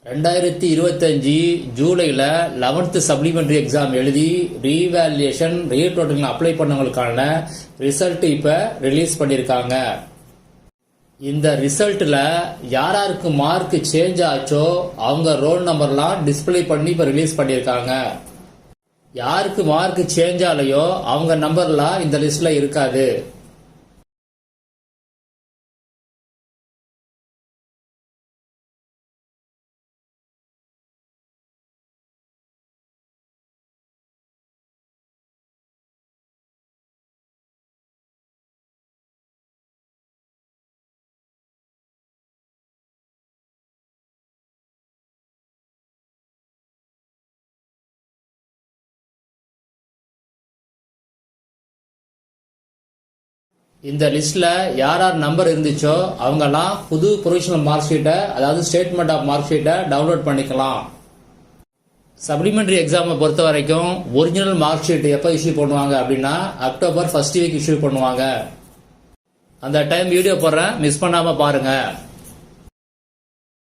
2025 ஜூலையில் 11th supplementary exam எழுதி revaluation retotalling apply பண்ணவங்களுக்கான result இப்போ ரிலீஸ் பண்ணியிருக்காங்க. இந்த ரிசல்ட்டில் யாருக்கு மார்க் சேஞ்ச் ஆச்சோ அவங்க ரோல் நம்பர்லாம் டிஸ்பிளே பண்ணி இப்போ ரிலீஸ் பண்ணியிருக்காங்க. யாருக்கு மார்க் சேஞ்ச் ஆலையோ அவங்க நம்பர்லாம் இந்த லிஸ்ட்டில் இருக்காது. இந்த லிஸ்ட்ல யார் நம்பர் இருந்துச்சோ அவங்கெல்லாம் புது ப்ரொவிஷனல் மார்க் ஷீட்டை, அதாவது ஸ்டேட்மெண்ட் ஆஃப் மார்க் ஷீட்டை டவுன்லோட் பண்ணிக்கலாம். சப்ளிமெண்டரி எக்ஸாமை பொறுத்த வரைக்கும் ஒரிஜினல் மார்க் ஷீட் எப்போ இஷ்யூ பண்ணுவாங்க அப்படின்னா அக்டோபர் 1st வீக் இஷ்யூ பண்ணுவாங்க. அந்த டைம் வீடியோ போடுறேன், மிஸ் பண்ணாம பாருங்க.